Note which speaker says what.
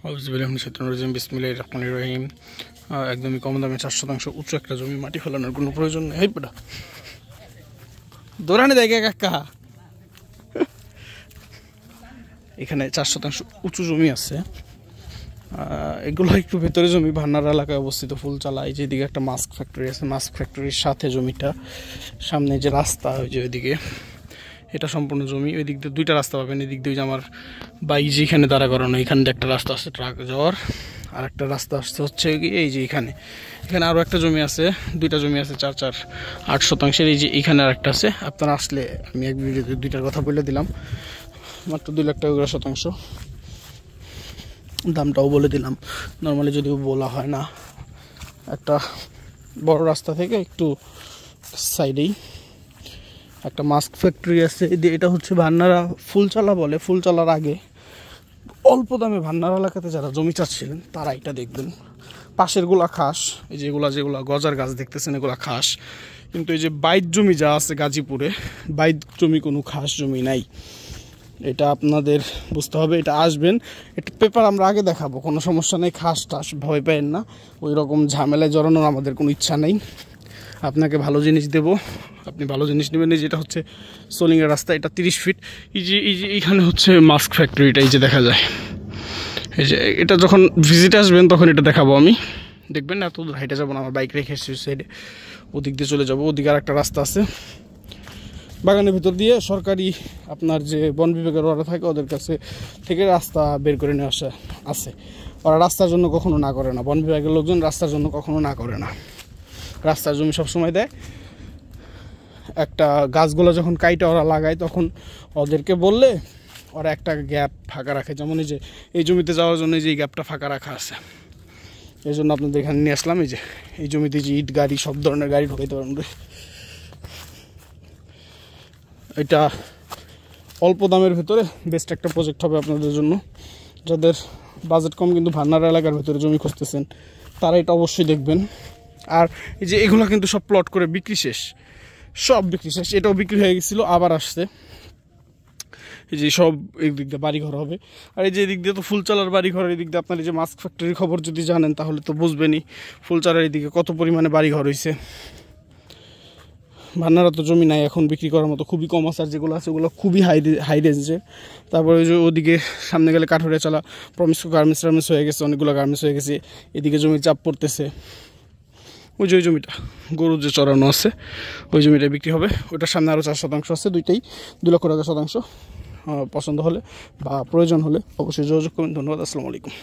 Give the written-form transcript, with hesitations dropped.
Speaker 1: বিসমিল্লাহির রহমানির রহিম। একদমই কম দামে 4 শতাংশ উঁচু একটা জমি, মাটি ফেলানোর কোনো প্রয়োজন নেই। হেই বেটা দৌড়ানি দেয় কাকা। এখানে 4 শতাংশ উঁচু জমি আছে। এগুলো একটু ভেতরে জমি, ভান্নার এলাকায় অবস্থিত ফুলচালা। এই যেদিকে একটা মাস্ক ফ্যাক্টরি আছে, মাস্ক ফ্যাক্টরির সাথে জমিটা। সামনে যে রাস্তা ওই যে ওইদিকে, এটা সম্পূর্ণ জমি। ওই দিক দিয়ে 2টা রাস্তা পাবেন। এদিক দিয়ে আমার বাইক যেখানে দাঁড়া করানো, এখানে একটা রাস্তা আছে ট্রাক যাওয়ার, আর একটা রাস্তা আসছে হচ্ছে এই যে এখানে। এখানে আরও একটা জমি আছে, 2টা জমি আছে 8 শতাংশের। এই যে এখানে আর একটা আছে। আপনারা আসলে আমি এক ভিডিওতে 2টার কথা বলে দিলাম। মাত্র 2 লাখ টাকা করে শতাংশ, দামটাও বলে দিলাম। নর্মালি যদিও বলা হয় না। একটা বড় রাস্তা থেকে একটু সাইডেই একটা মাস্ক ফ্যাক্টরি আছে। এটা হচ্ছে ভান্নারা ফুলচালা বলে। ফুলচালার আগে অল্প দামে ভান্নারা এলাকাতে যারা জমি চাচ্ছিলেন তারা এটা দেখবেন। পাশেরগুলা খাস, এই যেগুলা গজার গাছ দেখতেছেন এগুলা খাস, কিন্তু এই যে বাইত জমি যা আছে গাজীপুরে, বাইত জমি কোনো খাস জমি নাই। এটা আপনাদের বুঝতে হবে। এটা আসবেন, এটা পেপার আমরা আগে দেখাবো, কোনো সমস্যা নেই। খাস টাস ভয় পায়েন না, ওই রকম ঝামেলায় জড়ানোর আমাদের কোনো ইচ্ছা নেই। আপনাকে ভালো জিনিস দেব, আপনি ভালো জিনিস নেবেন। এই যেটা হচ্ছে সোলিংয়ের রাস্তা, এটা 30 ফিট। এই যে এইখানে হচ্ছে মাস্ক ফ্যাক্টরিটা, এই যে দেখা যায়। এই যে এটা যখন ভিজিট আসবেন তখন এটা দেখাবো আমি, দেখবেন। এত দূর হাইটে যাবো না, আমার বাইক রেখে এসেছি সাইডে, ওদিক দিয়ে চলে যাবো। ওদিকে আর একটা রাস্তা আছে বাগানের ভিতর দিয়ে, সরকারি আপনার যে বন বিভাগের ওরা থাকে ওদের কাছে থেকে রাস্তা বের করে নিয়ে আসা আছে। ওরা রাস্তার জন্য কখনো না করে না, বন বিভাগের লোকজন রাস্তার জন্য কখনো না করে না। রাস্তার জমি সবসময় দেয়। একটা গাছগুলো যখন কাইটা ওরা লাগায় তখন ওদেরকে বললে ওরা একটা গ্যাপ ফাঁকা রাখে। যেমন এই যে এই জমিতে যাওয়ার জন্য যে এই গ্যাপটা ফাঁকা রাখা আছে, এই জন্য আপনাদের এখানে নিয়ে আসলাম। এই যে এই জমিতে যে ইট গাড়ি, সব ধরনের গাড়ি ঢোকাইতে পারবেন। এটা অল্প দামের ভেতরে বেস্ট একটা প্রজেক্ট হবে আপনাদের জন্য। যাদের বাজেট কম কিন্তু ভান্নারা এলাকার ভেতরে জমি খুঁজতেছেন তারা এটা অবশ্যই দেখবেন। আর এই যে এগুলো কিন্তু সব প্লট করে বিক্রি শেষ, সব বিক্রি শেষ। এটাও বিক্রি হয়ে গেছিলো, আবার আসছে। এই যে সব এই দিক দিয়ে বাড়িঘর হবে। আর এই যে এদিক দিয়ে তো ফুলচালার বাড়িঘর, এই দিক দিয়ে আপনার এই যে মাস্ক ফ্যাক্টরির খবর যদি জানেন তাহলে তো বুঝবেনই ফুলচালার এদিকে কত পরিমাণে বাড়িঘর হয়েছে। ভান্নারা তো জমি নাই এখন বিক্রি করার মতো, খুবই কম আছে। আর যেগুলো আছে ওগুলো খুবই হাই রেঞ্জের। তারপরে ওই যে ওদিকে সামনে গেলে কাঠুরিয়া চালা প্রমিসকো গার্মেন্টস হয়ে গেছে, অনেকগুলো গার্মেন্টস হয়ে গেছে। এদিকে জমি চাপ পড়তেছে। ওই যে ওই জমিটা গরু যে চড়ানো আছে ওই জমিটা বিক্রি হবে। ওইটার সামনে আরও 4 শতাংশ আছে, দুইটাই 2 লক্ষ টাকা শতাংশ। পছন্দ হলে বা প্রয়োজন হলে অবশ্যই যোগাযোগ করবেন। ধন্যবাদ, আসসালামু আলাইকুম।